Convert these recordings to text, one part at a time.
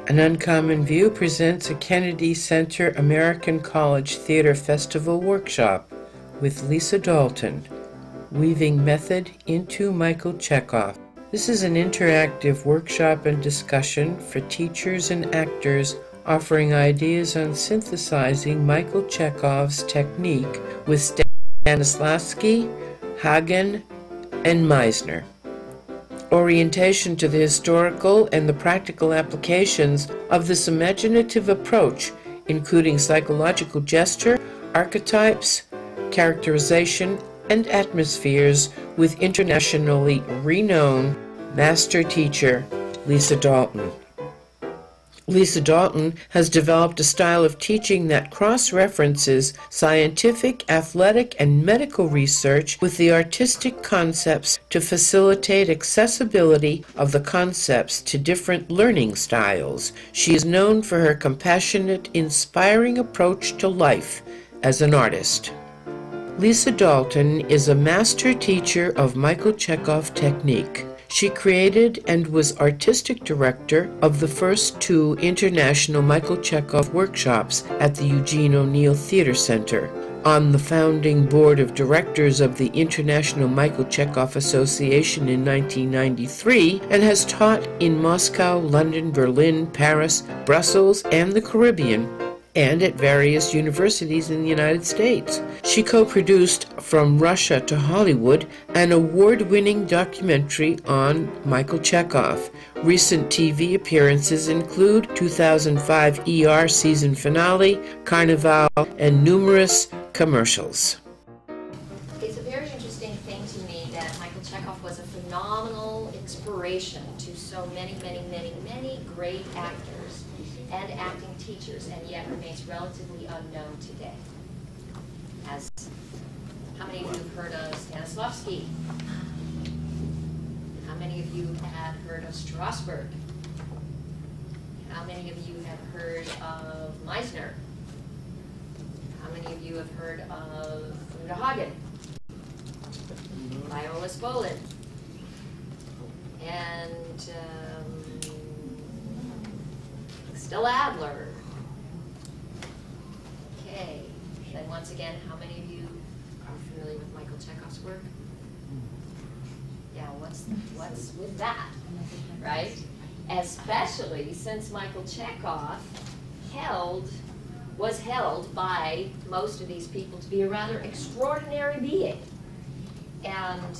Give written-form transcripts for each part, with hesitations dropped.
An Uncommon View presents a Kennedy Center American College Theater Festival workshop with Lisa Dalton, Weaving Method into Michael Chekhov. This is an interactive workshop and discussion for teachers and actors offering ideas on synthesizing Michael Chekhov's technique with Stanislavski, Hagen, and Meisner. Orientation to the historical and the practical applications of this imaginative approach, including psychological gesture, archetypes, characterization, and atmospheres with internationally renowned master teacher Lisa Dalton. Lisa Dalton has developed a style of teaching that cross-references scientific, athletic, and medical research with the artistic concepts to facilitate accessibility of the concepts to different learning styles. She is known for her compassionate, inspiring approach to life as an artist. Lisa Dalton is a master teacher of Michael Chekhov technique. She created and was artistic director of the first two international Michael Chekhov workshops at the Eugene O'Neill Theater Center, on the founding board of directors of the International Michael Chekhov Association in 1993, and has taught in Moscow, London, Berlin, Paris, Brussels, and the Caribbean, and at various universities in the United States. She co-produced From Russia to Hollywood, an award-winning documentary on Michael Chekhov. Recent TV appearances include 2005 ER season finale, Carnival, and numerous commercials. It's a very interesting thing to me that Michael Chekhov was a phenomenal inspiration to so many great actors and acting teachers, and yet remains relatively unknown today. As how many of you have heard of Stanislavski? How many of you have heard of Strasberg? How many of you have heard of Meisner? How many of you have heard of Uta Hagen? Viola Spolin? And Stella Adler. Okay, then once again, how many of you are familiar with Michael Chekhov's work? Yeah, what's with that, right? Especially since Michael Chekhov was held by most of these people to be a rather extraordinary being. And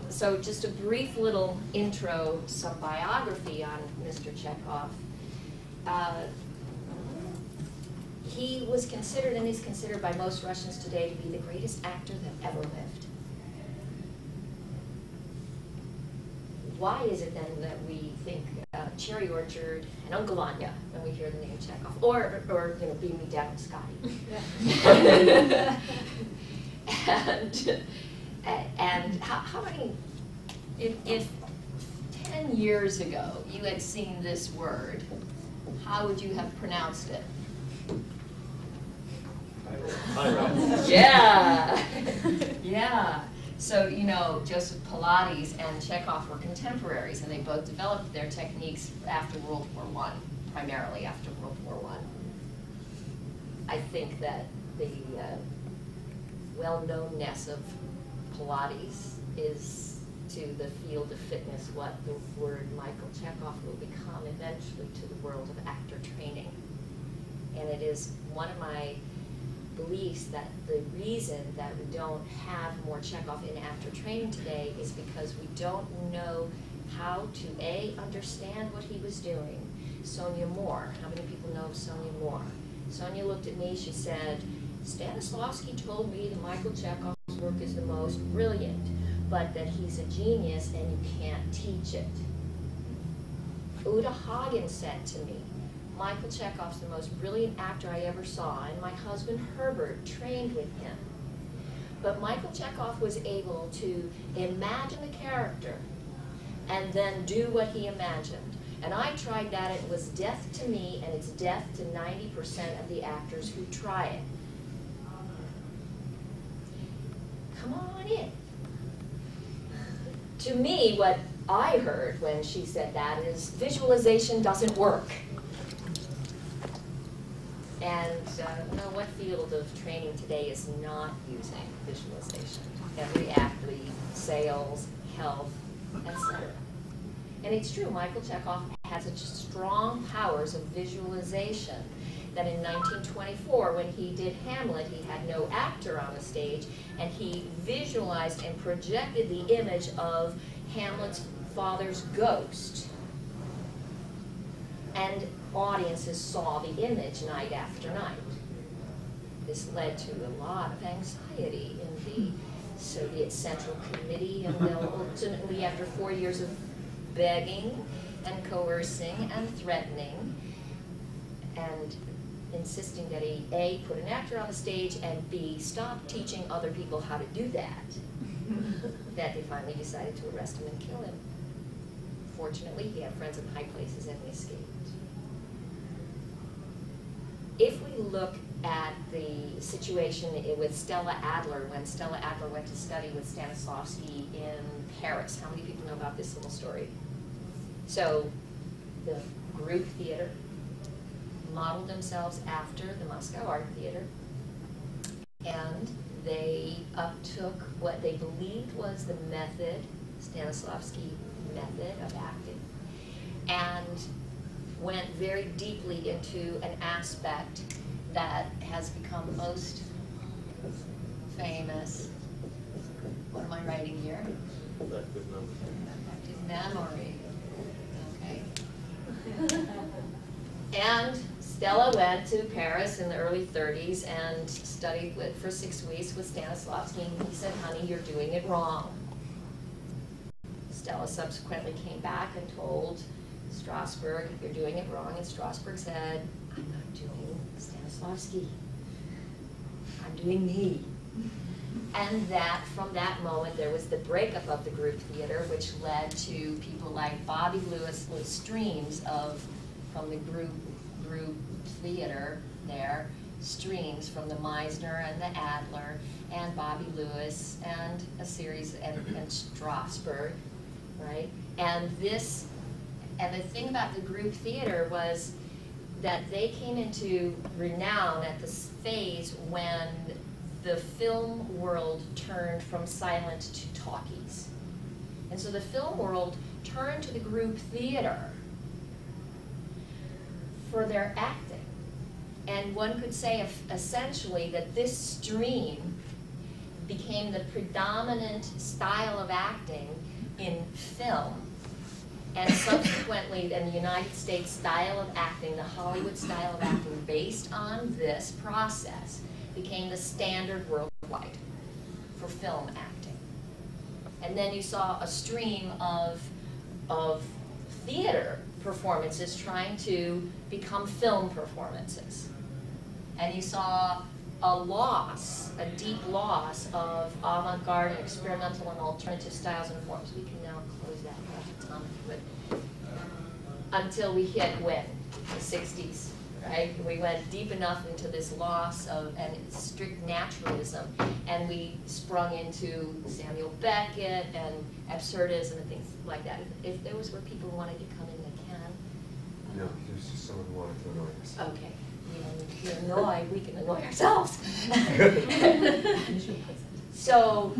so just a brief little intro, some biography on Mr. Chekhov. He was considered and is considered by most Russians today to be the greatest actor that ever lived. Why is it then that we think Cherry Orchard and Uncle Anya when we hear the name Chekhov, or you know, Beam Me Down, Scotty? and how many? If 10 years ago you had seen this word, how would you have pronounced it? Yeah, yeah. So, you know, Joseph Pilates and Chekhov were contemporaries, and they both developed their techniques after World War I, primarily after World War I. I think that the well-knownness of Pilates is to the field of fitness what the word Michael Chekhov will become eventually to the world of actor training. And it is one of my beliefs that the reason that we don't have more Chekhov in actor training today is because we don't know how to A, understand what he was doing. Sonia Moore, how many people know Sonia Moore? Sonia looked at me, she said, Stanislavski told me that Michael Chekhov's work is the most brilliant, but that he's a genius and you can't teach it. Uta Hagen said to me, Michael Chekhov's the most brilliant actor I ever saw, and my husband Herbert trained with him. But Michael Chekhov was able to imagine the character and then do what he imagined. And I tried that, it was death to me, and it's death to 90% of the actors who try it. Come on in. To me, what I heard when she said that is visualization doesn't work. And what field of training today is not using visualization? Every athlete, sales, health, etc. And it's true, Michael Chekhov had such strong powers of visualization that in 1924, when he did Hamlet, he had no actor on the stage, and he visualized and projected the image of Hamlet's father's ghost. And audiences saw the image night after night. This led to a lot of anxiety in the Soviet Central Committee, and ultimately, after 4 years of begging and coercing and threatening and insisting that he A, put an actor on the stage, and B, stop teaching other people how to do that, that they finally decided to arrest him and kill him. Fortunately, he had friends in high places and he escaped. If we look at the situation with Stella Adler, when Stella Adler went to study with Stanislavski in Paris, how many people know about this little story? So, the group theater modeled themselves after the Moscow Art Theater, and they uptook what they believed was the method, Stanislavski method of acting, and went very deeply into an aspect that has become most famous. What am I writing here? Active memory. Okay. And Stella went to Paris in the early 30s and studied for 6 weeks with Stanislavski, and he said, honey, you're doing it wrong. Stella subsequently came back and told Strasberg, you're doing it wrong, and Strasberg said, I'm not doing Stanislavski. I'm doing me. And that, from that moment, there was the breakup of the group theater, which led to people like Bobby Lewis with streams from the group theater there, streams from the Meisner and the Adler and Bobby Lewis and a series, and Strasberg, right? And the thing about the group theater was that they came into renown at this phase when the film world turned from silent to talkies. And so the film world turned to the group theater for their acting. And one could say essentially that this stream became the predominant style of acting in film. And subsequently, in the United States, style of acting, the Hollywood style of acting based on this process became the standard worldwide for film acting. And then you saw a stream of theater performances trying to become film performances. And you saw a deep loss of avant-garde and experimental and alternative styles and forms. We can now close that until we hit when? The 60s, right? We went deep enough into this loss of and strict naturalism, and we sprung into Samuel Beckett and absurdism and things like that. If there was where people wanted to come in, they can. No, there's just someone who wanted to annoy us. Okay. You're annoyed, we can annoy ourselves. So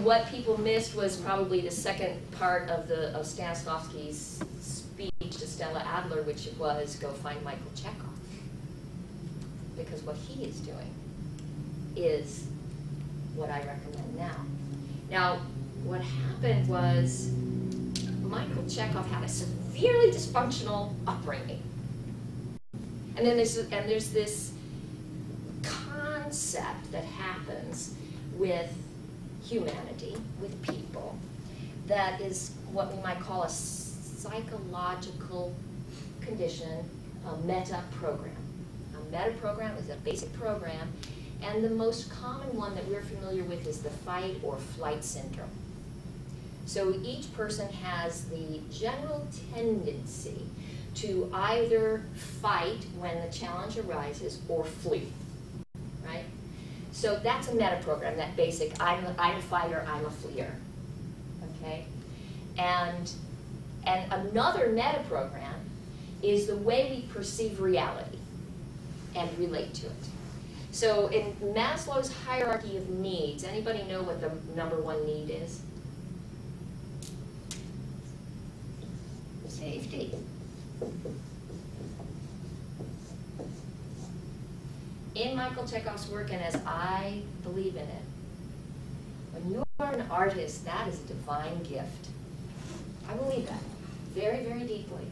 what people missed was probably the second part of Stanislavski's speech to Stella Adler, which was go find Michael Chekhov. Because what he is doing is what I recommend now. Now, what happened was Michael Chekhov had a severely dysfunctional upbringing. And then there's this concept that happens with humanity, with people, that is what we might call a psychological condition, a metaprogram. A metaprogram is a basic program, and the most common one that we're familiar with is the fight or flight syndrome. So each person has the general tendency to either fight when the challenge arises or flee, right? So that's a metaprogram, that basic, I'm a fighter, I'm a fleer, okay? And another metaprogram is the way we perceive reality. and relate to it. So in Maslow's hierarchy of needs, anybody know what the #1 need is? Safety. In Michael Chekhov's work, and as I believe in it, when you are an artist, that is a divine gift. I believe that very, very deeply.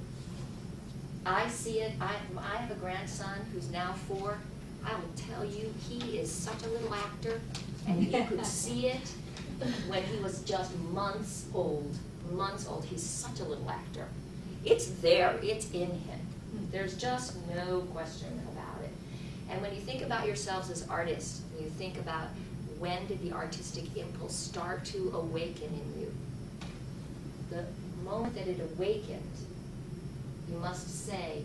I see it. I have a grandson who's now 4. I will tell you, he is such a little actor, and you could see it when he was just months old. Months old. He's such a little actor. It's there. It's in him. There's just no question about it. And when you think about yourselves as artists, you think about when did the artistic impulse start to awaken in you? The moment that it awakened, you must say,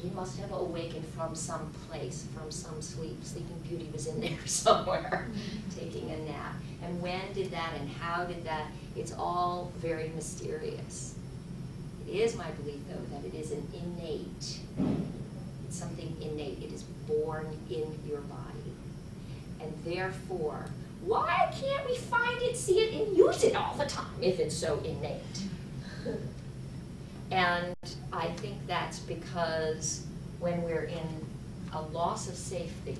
you must have awakened from some place, from some sleep. Sleeping Beauty was in there somewhere, taking a nap. And when did that and how did that? It's all very mysterious. It is my belief, though, that it is an innate. It's something innate. It is born in your body. And therefore, why can't we find it, see it, and use it all the time if it's so innate? And I think that's because when we're in a loss of safety,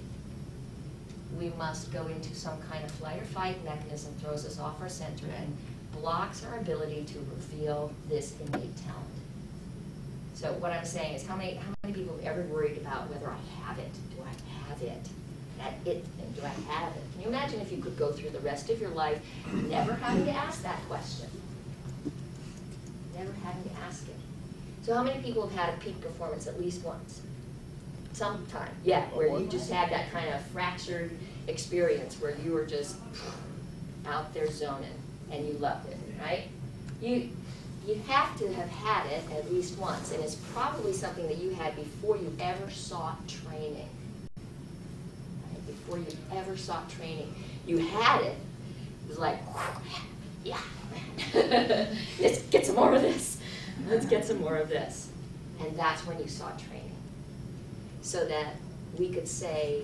we must go into some kind of flight or fight mechanism, throws us off our center, and blocks our ability to reveal this innate talent. So what I'm saying is, how many people have ever worried about whether I have it? Do I have it? That it thing, do I have it? Can you imagine if you could go through the rest of your life never having to ask that question? Never having to ask it. So how many people have had a peak performance at least once? Sometime, yeah, where you just had that kind of fractured experience where you were just out there zoning and you loved it, right? You have to have had it at least once, and it's probably something that you had before you ever sought training. Right? Before you ever sought training. You had it. It was like, yeah, let's get some more of this. Let's get some more of this. And that's when you sought training. So that we could say,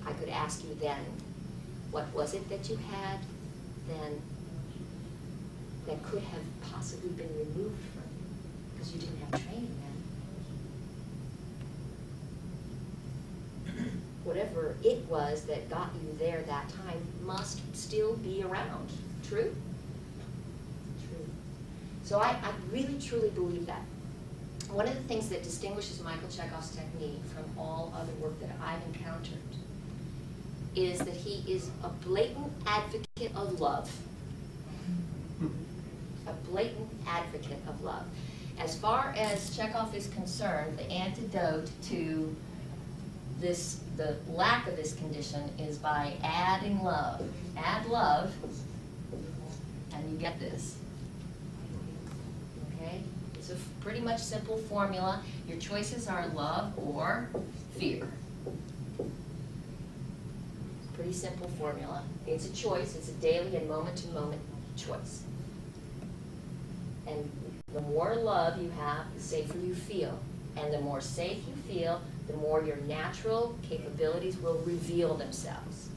I could ask you then, what was it that you had then that could have possibly been removed from you because you didn't have training then? Whatever it was that got you there that time must still be around. True? True. So I really truly believe that. One of the things that distinguishes Michael Chekhov's technique from all other work that I've encountered is that he is a blatant advocate of love. A blatant advocate of love. As far as Chekhov is concerned, the antidote to this, the lack of this condition, is by adding love. Add love, and you get this. Okay? It's a pretty much simple formula. Your choices are love or fear. Pretty simple formula. It's a choice. It's a daily and moment-to-moment choice. And the more love you have, the safer you feel. And the more safe you feel, the more your natural capabilities will reveal themselves.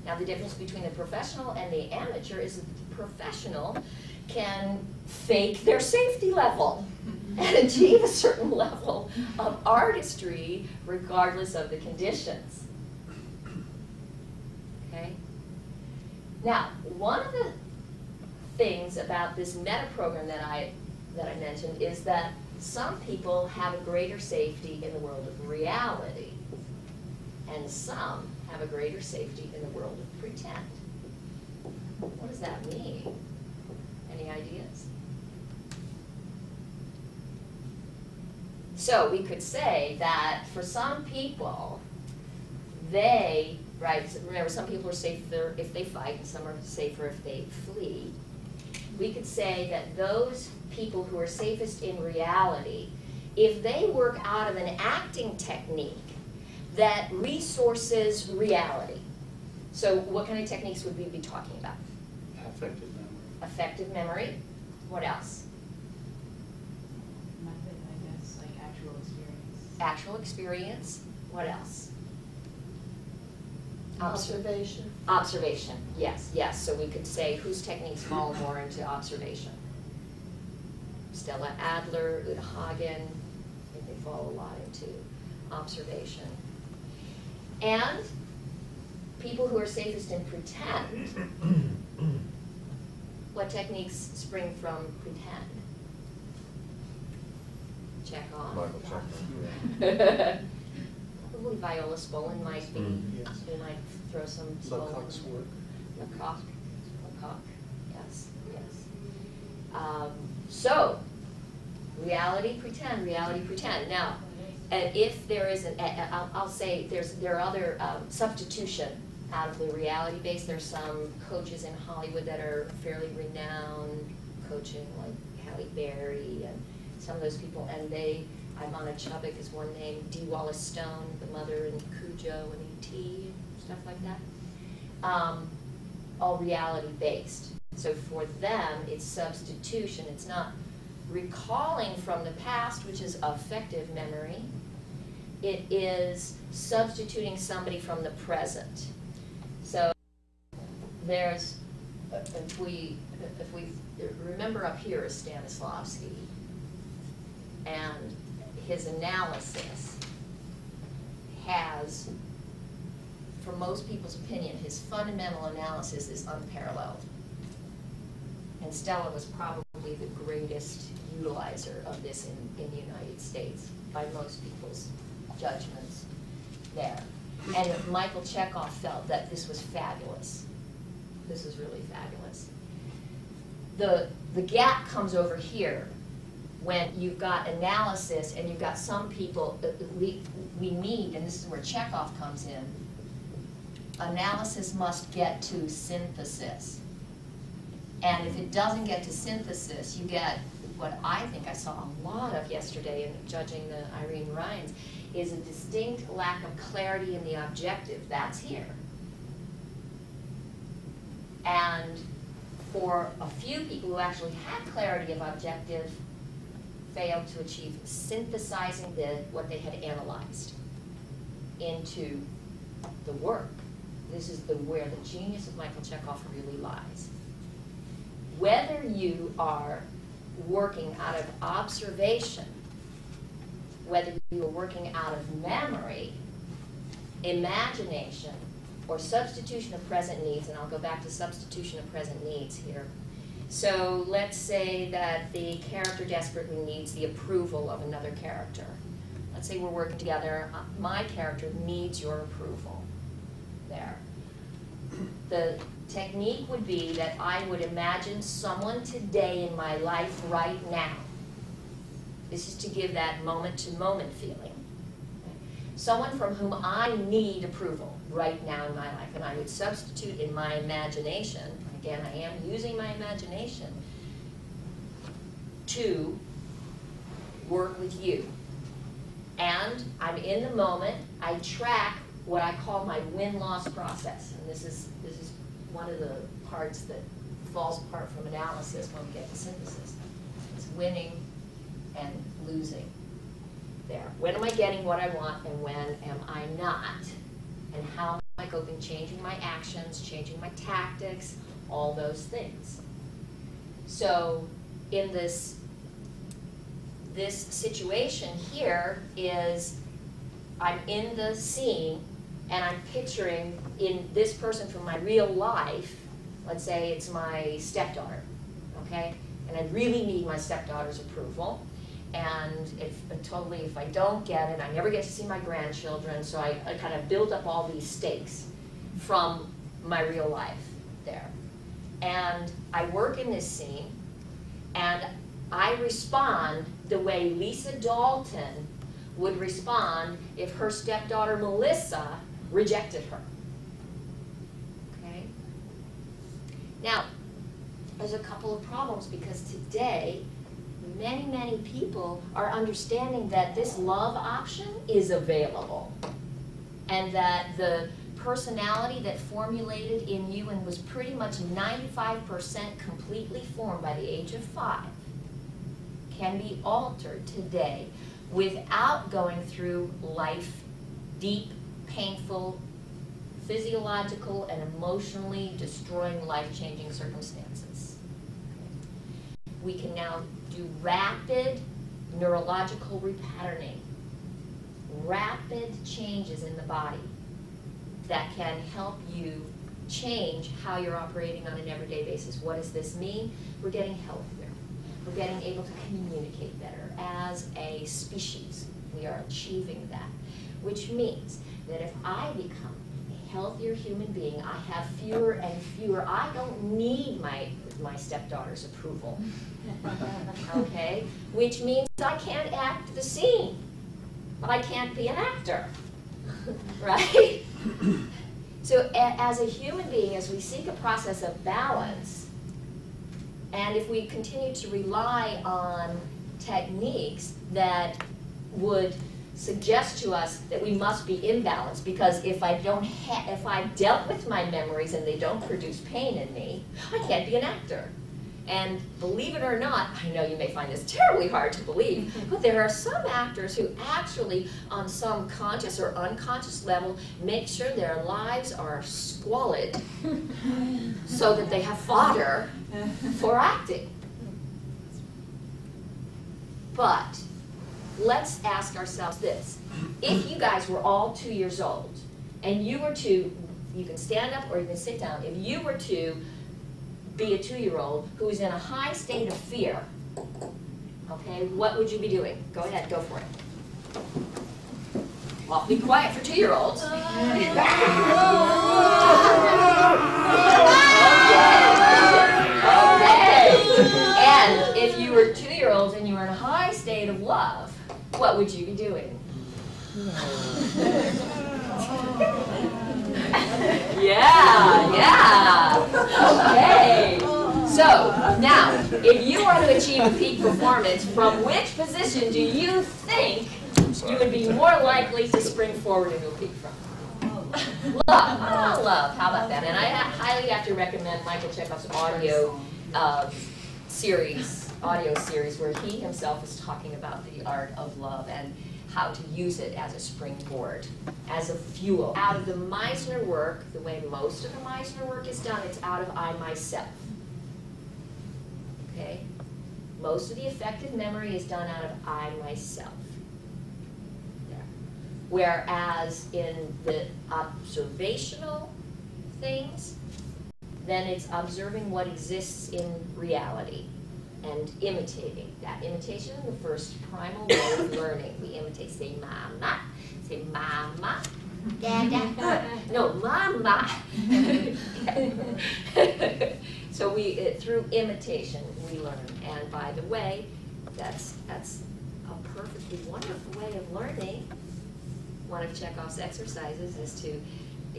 Now, the difference between the professional and the amateur is that the professional can fake their safety level and achieve a certain level of artistry regardless of the conditions. Okay? Now, one of the things about this Metaprogram that I mentioned is that some people have a greater safety in the world of reality, and some have a greater safety in the world of pretend. What does that mean? Any ideas? So we could say that for some people, they, right, remember some people are safer if they fight and some are safer if they flee. We could say that those people who are safest in reality, if they work out of an acting technique that resources reality. So what kind of techniques would we be talking about? Affective memory. Effective memory. What else? Method, I guess, like actual experience. Actual experience. What else? Observation. Observation, yes, yes. So we could say whose techniques fall more into observation. Stella Adler, Uta Hagen, I think they fall a lot into observation. And people who are safest in pretend, what techniques spring from pretend? Chekhov. Michael Chekhov. Probably Viola Spolin might be. Yes. We might throw some people Lecoq's in. work. Lecoq, yes, yes. So, reality, pretend. Now, if there is I'll say there are other substitution out of the reality base. There's some coaches in Hollywood that are fairly renowned coaching, like Halle Berry and some of those people, and Ivana Chubbuck is one name, Dee Wallace Stone, the mother in Cujo and E.T., stuff like that. All reality based. So for them, it's substitution. It's not recalling from the past, which is affective memory. It is substituting somebody from the present. So there's, if we remember up here is Stanislavski, and his analysis has, for most people's opinion, his fundamental analysis is unparalleled. And Stella was probably the greatest utilizer of this in the United States by most people's judgments there. And Michael Chekhov felt that this was fabulous. This was really fabulous. The gap comes over here when you've got analysis and you've got some people that we need, and this is where Chekhov comes in, analysis must get to synthesis. And if it doesn't get to synthesis, you get what I think I saw a lot of yesterday in judging the Irene Rhines, is a distinct lack of clarity in the objective. That's here. And for a few people who actually had clarity of objective, failed to achieve synthesizing what they had analyzed into the work. This is where the genius of Michael Chekhov really lies. Whether you are working out of observation, whether you are working out of memory, imagination, or substitution of present needs, and I'll go back to substitution of present needs here. So let's say that the character desperately needs the approval of another character. Let's say we're working together. My character needs your approval there. The technique would be that I would imagine someone today in my life right now. This is to give that moment-to-moment feeling. Someone from whom I need approval right now in my life, and I would substitute in my imagination, again, I am using my imagination, to work with you. And I'm in the moment, I track what I call my win-loss process. And this is one of the parts that falls apart from analysis when we get to synthesis. It's winning and losing there. When am I getting what I want and when am I not? And how am I coping, changing my actions, changing my tactics, all those things. So in this situation here is I'm in the scene and I'm picturing in this person from my real life, let's say it's my stepdaughter, okay? And I really need my stepdaughter's approval. And if I don't get it, I never get to see my grandchildren, so I kind of build up all these stakes from my real life there. And I work in this scene, and I respond the way Lisa Dalton would respond if her stepdaughter Melissa rejected her. Okay? Now, there's a couple of problems because today, many people are understanding that this love option is available and that the personality that formulated in you and was pretty much 95% completely formed by the age of 5 can be altered today without going through life deep, painful, physiological, and emotionally destroying life-changing circumstances. We can now do rapid neurological repatterning, rapid changes in the body that can help you change how you're operating on an everyday basis. What does this mean? We're getting healthier. We're getting able to communicate better. As a species, we are achieving that, which means that if I become a healthier human being, I have fewer and fewer. I don't need my stepdaughter's approval, okay? Which means I can't act the scene, but I can't be an actor, right? So as a human being, as we seek a process of balance, and if we continue to rely on techniques that would suggest to us that we must be in balance, because if I dealt with my memories and they don't produce pain in me, I can't be an actor. And believe it or not, I know you may find this terribly hard to believe, but there are some actors who actually, on some conscious or unconscious level, make sure their lives are squalid so that they have fodder for acting. But let's ask ourselves this. If you guys were all 2 years old, and you were to, you can stand up or you can sit down, if you were to be a 2-year-old who is in a high state of fear, okay, what would you be doing? Go ahead, go for it. Well, be quiet for 2-year-olds. Okay. And if you were 2-year-olds and you were in a high state of love, what would you be doing? Yeah. Okay. So, now, if you want to achieve a peak performance, from which position do you think you would be more likely to spring forward into a peak from? Love. Love. How about that? And I highly have to recommend Michael Chekhov's audio series where he himself is talking about the art of love and how to use it as a springboard, as a fuel. Out of the Meisner work, the way most of the Meisner work is done, it's out of I, myself. Okay? Most of the effective memory is done out of I, myself. There. Whereas in the observational things, then it's observing what exists in reality and imitating. That imitation, the first primal way of learning. We imitate, say mama, dada, no, mama. So through imitation, we learn. And by the way, that's a perfectly wonderful way of learning. One of Chekhov's exercises is to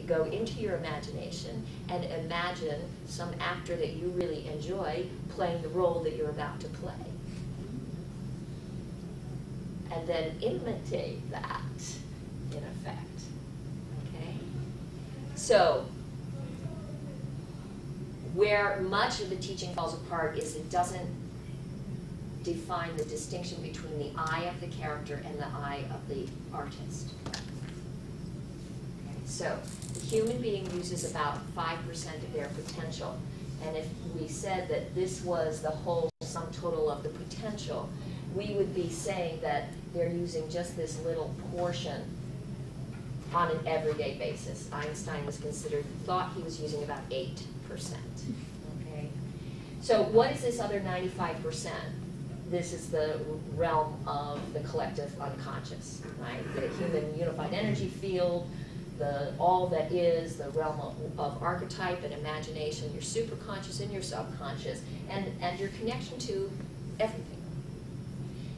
go into your imagination and imagine some actor that you really enjoy playing the role that you're about to play. And then imitate that, in effect. Okay? So, where much of the teaching falls apart is it doesn't define the distinction between the I of the character and the I of the artist. Okay, so, the human being uses about 5% of their potential. And if we said that this was the whole sum total of the potential, we would be saying that they're using just this little portion on an everyday basis. Einstein thought he was using about 8%. Okay? So what is this other 95%? This is the realm of the collective unconscious, right? The human unified energy field, all that is the realm of archetype and imagination, your superconscious and your subconscious, and your connection to everything.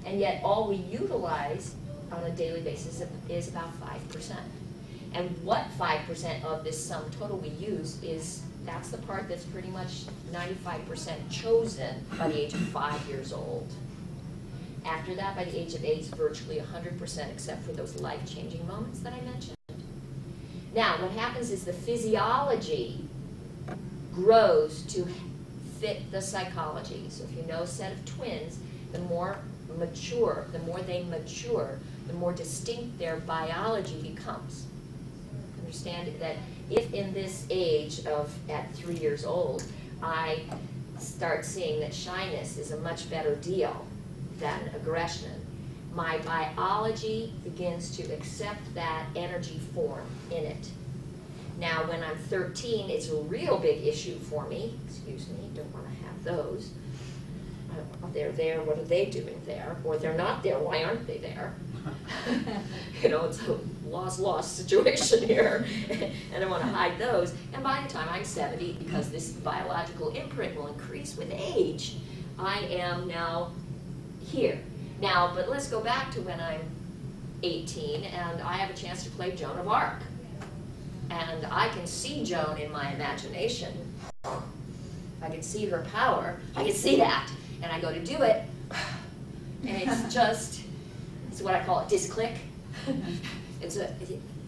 And yet all we utilize on a daily basis is about 5%. And what 5% of this sum total we use that's the part that's pretty much 95% chosen by the age of 5 years old. After that, by the age of 8, it's virtually 100% except for those life-changing moments that I mentioned. Now, what happens is the physiology grows to fit the psychology. So if you know a set of twins, the more mature, the more distinct their biology becomes. Understand that if in this age of, at 3 years old, I start seeing that shyness is a much better deal than aggression, my biology begins to accept that energy form in it. Now, when I'm 13, it's a real big issue for me. Excuse me, don't want to have those. They're there, what are they doing there? Or they're not there, why aren't they there? You know, it's a lost situation here, and I want to hide those. And by the time I'm 70, because this biological imprint will increase with age, I am now here. Now, but let's go back to when I'm 18, and I have a chance to play Joan of Arc. And I can see Joan in my imagination. I can see her power. I can see that. And I go to do it, and it's just, it's what I call a disclick.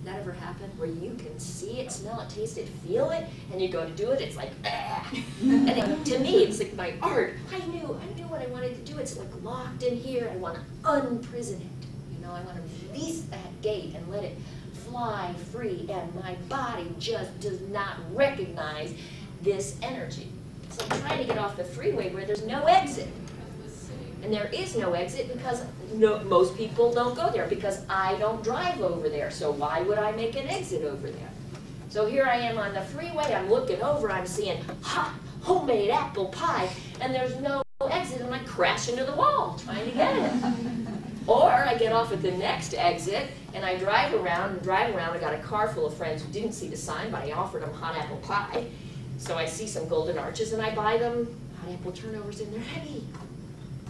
That ever happened where you can see it, smell it, taste it, feel it, and you go to do it, it's like, ah. And to me, it's like my art. I knew what I wanted to do. It's like locked in here. I want to unprison it. You know, I want to release that gate and let it fly free, and my body just does not recognize this energy. It's like trying to get off the freeway where there's no exit. And there is no exit because most people don't go there, because I don't drive over there. So why would I make an exit over there? So here I am on the freeway, I'm looking over, I'm seeing hot homemade apple pie, and there's no exit, and I crash into the wall trying to get it. Or I get off at the next exit, and I drive around. I got a car full of friends who didn't see the sign, but I offered them hot apple pie. So I see some golden arches, and I buy them hot apple turnovers, and they're heavy.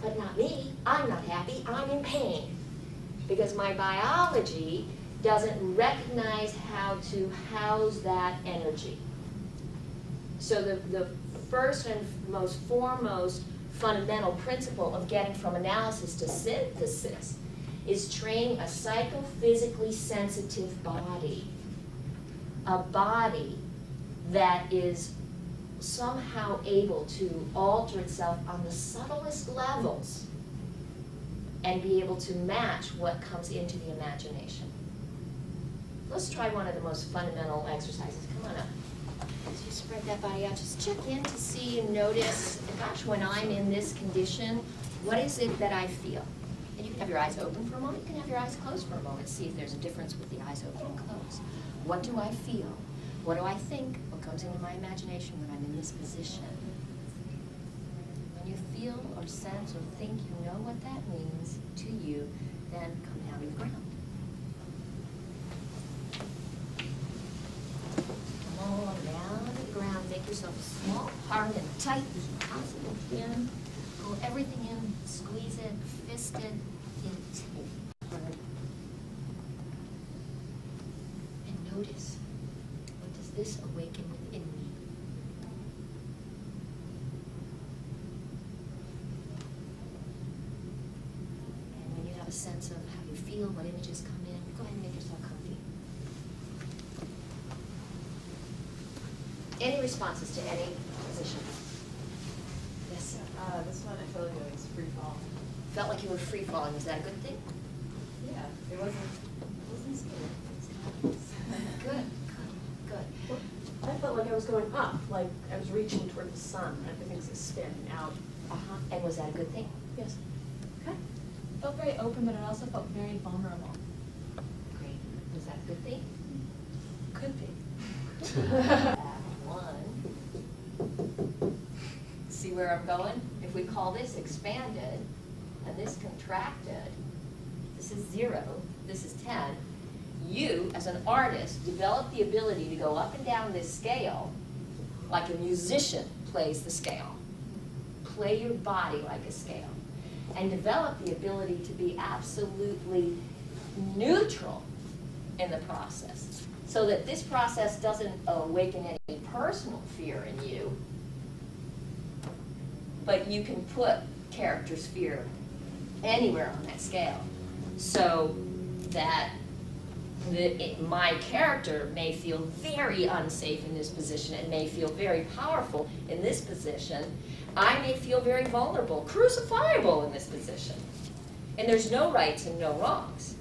But not me. I'm not happy. I'm in pain. Because my biology doesn't recognize how to house that energy. So the first and most foremost fundamental principle of getting from analysis to synthesis is training a psychophysically sensitive body. A body that is somehow able to alter itself on the subtlest levels and be able to match what comes into the imagination. Let's try one of the most fundamental exercises. Come on up. As you spread that body out, just check in to see and notice, gosh, when I'm in this condition, what is it that I feel? And you can have your eyes open for a moment. You can have your eyes closed for a moment. See if there's a difference with the eyes open and closed. What do I feel? What do I think? What comes into my imagination when I'm in this position? When you feel or sense or think you know what that means to you, then come down to the ground. Come on down to the ground. Make yourself small, hard, and tight as possible. In. Pull everything in. Squeeze it. Fist it. Hard. And notice. This awaken within me. And when you have a sense of how you feel, what images come in, go ahead and make yourself comfy. Any responses to any position? Yes, sir. This one I felt like it was free fall. Felt like you were free falling. Was that a good thing? Yeah, it wasn't scary. Good. I felt like I was going up, like I was reaching toward the sun. Everything's a spin out. And was that a good thing? Yes. Okay. Felt very open, but it also felt very vulnerable. Great. Was that a good thing? Could be. One. See where I'm going? If we call this expanded and this contracted, this is 0, this is 10. You, as an artist, develop the ability to go up and down this scale like a musician plays the scale. Play your body like a scale. And develop the ability to be absolutely neutral in the process, so that this process doesn't awaken any personal fear in you, but you can put character's fear anywhere on that scale, so that my character may feel very unsafe in this position and may feel very powerful in this position. I may feel very vulnerable, crucifiable in this position. And there's no rights and no wrongs.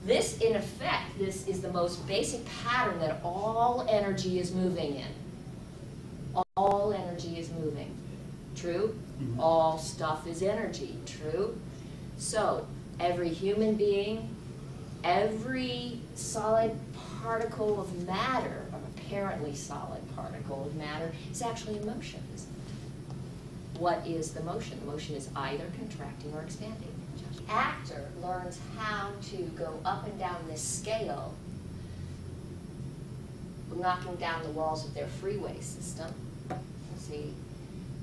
This, in effect, this is the most basic pattern that all energy is moving in. All energy is moving. True? Mm-hmm. All stuff is energy. True? So, every human being, every solid particle of matter, or apparently solid particle of matter, is actually in motion, isn't it? What is the motion? The motion is either contracting or expanding. The actor learns how to go up and down this scale, knocking down the walls of their freeway system, see,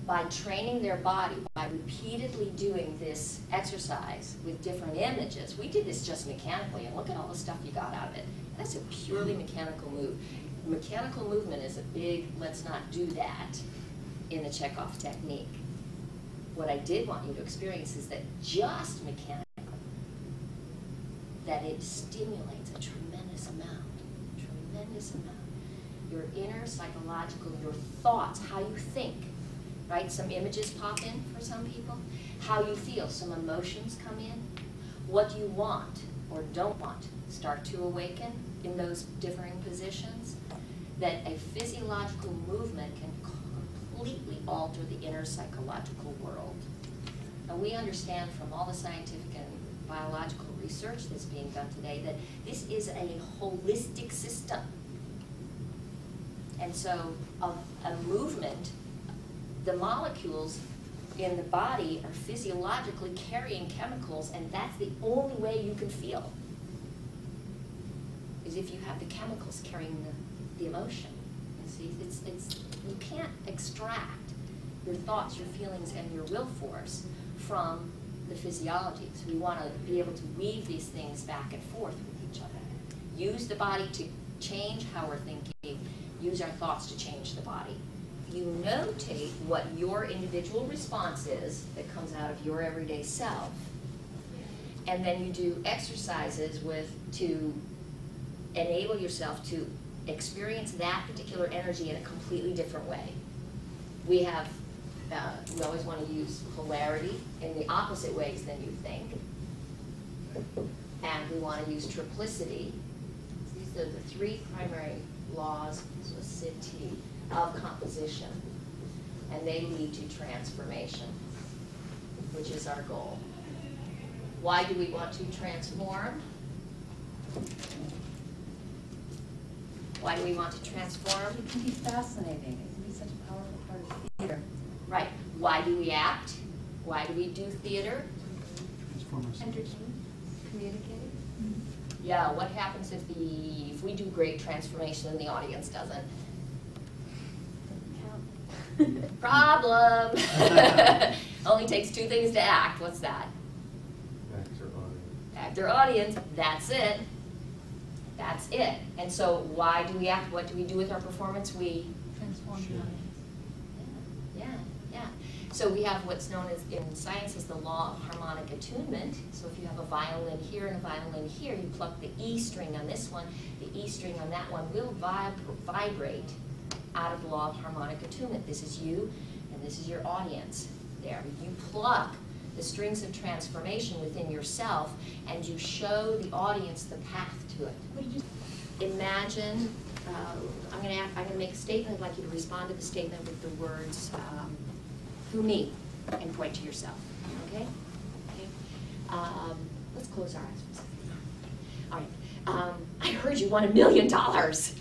by training their body, by repeatedly doing this exercise with different images. We did this just mechanically, and look at all the stuff you got out of it. That's a purely mechanical move. Mechanical movement is a big, let's not do that in the Chekhov technique. What I did want you to experience is that just mechanically, that it stimulates a tremendous amount, your inner psychological, your thoughts, how you think, right? Some images pop in for some people. How you feel, some emotions come in. What you want or don't want start to awaken in those differing positions. That a physiological movement can completely alter the inner psychological world. And we understand from all the scientific and biological research that's being done today that this is a holistic system. And so a movement, the molecules in the body are physiologically carrying chemicals, and that's the only way you can feel, is if you have the chemicals carrying the emotion. You see, you can't extract your thoughts, your feelings, and your will force from the physiology. So we want to be able to weave these things back and forth with each other. Use the body to change how we're thinking. Use our thoughts to change the body. You notate what your individual response is that comes out of your everyday self, and then you do exercises to enable yourself to experience that particular energy in a completely different way. We have, we always want to use polarity in the opposite ways than you think, and we want to use triplicity. These are the three primary laws of composition, and they lead to transformation, which is our goal. Why do we want to transform? Why do we want to transform? It can be fascinating. It can be such a powerful part of theater. Right. Why do we act? Why do we do theater? Entertain, communicate. Yeah, what happens if we do great transformation and the audience doesn't? Problem! Only takes two things to act. What's that? Actor, audience. Actor, audience. That's it. That's it. And so why do we act? What do we do with our performance? We transform the audience. Yeah. So we have what's known as in science as the law of harmonic attunement. So if you have a violin here and a violin here, you pluck the E string on this one, the E string on that one will vibrate out of the law of harmonic attunement. This is you, and this is your audience. There, you pluck the strings of transformation within yourself, and you show the audience the path to it. Imagine, I'm going to make a statement. I'd like you to respond to the statement with the words, who, me, and point to yourself. Okay? Let's close our eyes for a second. All right. I heard you won $1 million.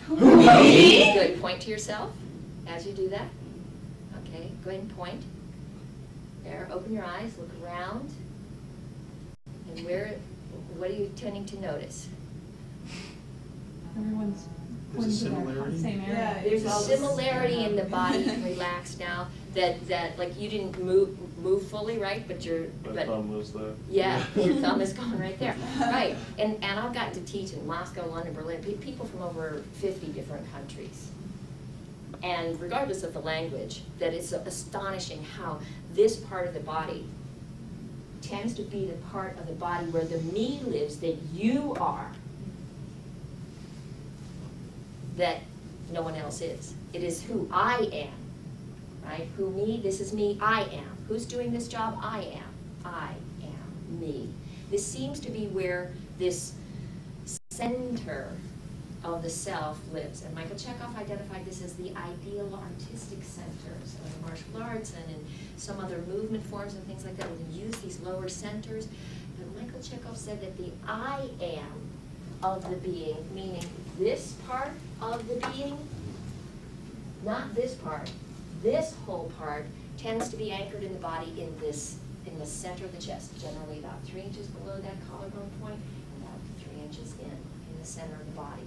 Good. Point to yourself as you do that. Okay. Go ahead and point. There. Open your eyes. Look around. And what are you tending to notice? Everyone's There's a pointing to similarity? the same area. Yeah, There's a similarity in the body. You can relax now. That like you didn't move fully, right? But My thumb was there. yeah, your thumb is going right there, right? And I've gotten to teach in Moscow, London, Berlin, people from over 50 different countries. And regardless of the language, that it's astonishing how this part of the body tends to be the part of the body where the me lives that you are, that no one else is. It is who I am. Right? Who, me, this is me, I am. Who's doing this job? I am. I am. me. This seems to be where this center of the self lives. And Michael Chekhov identified this as the ideal artistic center. So in martial arts and in some other movement forms and things like that, we use these lower centers. But Michael Chekhov said that the I am of the being, meaning this part of the being, not this part, this whole part tends to be anchored in the body in the center of the chest, generally about 3 inches below that collarbone point, and about 3 inches in the center of the body.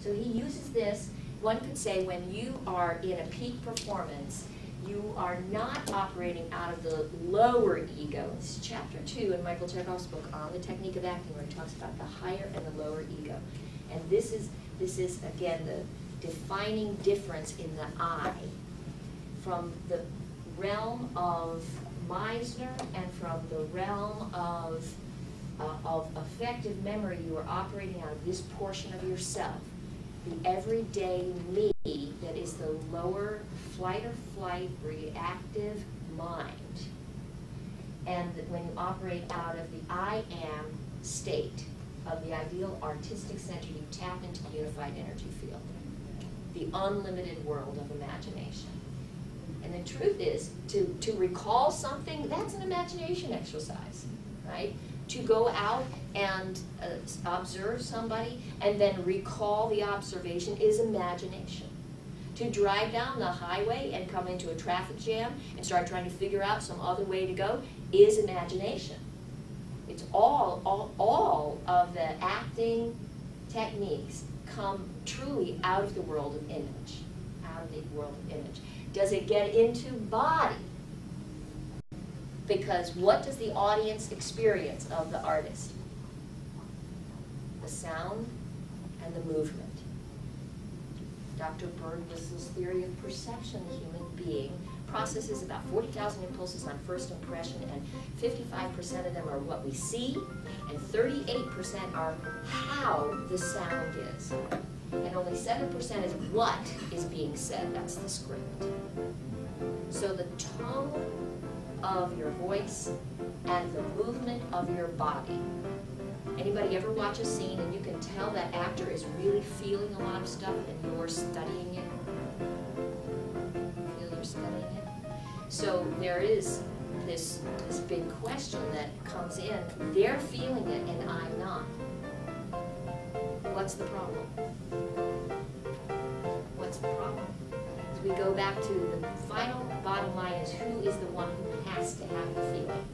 So he uses this. One could say when you are in a peak performance, you are not operating out of the lower ego. This is chapter 2 in Michael Chekhov's book on the technique of acting, where he talks about the higher and the lower ego. And this is again the defining difference in the I from the realm of Meisner and from the realm of effective memory. You are operating out of this portion of yourself, the everyday me that is the lower flight or flight reactive mind. And when you operate out of the I am state of the ideal artistic center, you tap into the unified energy field, the unlimited world of imagination. And the truth is, to recall something, that's an imagination exercise, right? To go out and observe somebody and then recall the observation is imagination. To drive down the highway and come into a traffic jam and start trying to figure out some other way to go is imagination. It's all of the acting techniques come truly out of the world of image, out of the world of image. Does it get into body? Because what does the audience experience of the artist? The sound and the movement. Dr. Berglis's theory of perception, the human being processes about 40,000 impulses on first impression, and 55% of them are what we see, and 38% are how the sound is. And only 7% is what is being said. That's the script. So the tone of your voice and the movement of your body. Anybody ever watch a scene and you can tell that actor is really feeling a lot of stuff and you're studying it? Feel you're studying it? So there is this big question that comes in. They're feeling it and I'm not. What's the problem? What's the problem? So we go back to the final bottom line is who is the one who has to have the feeling?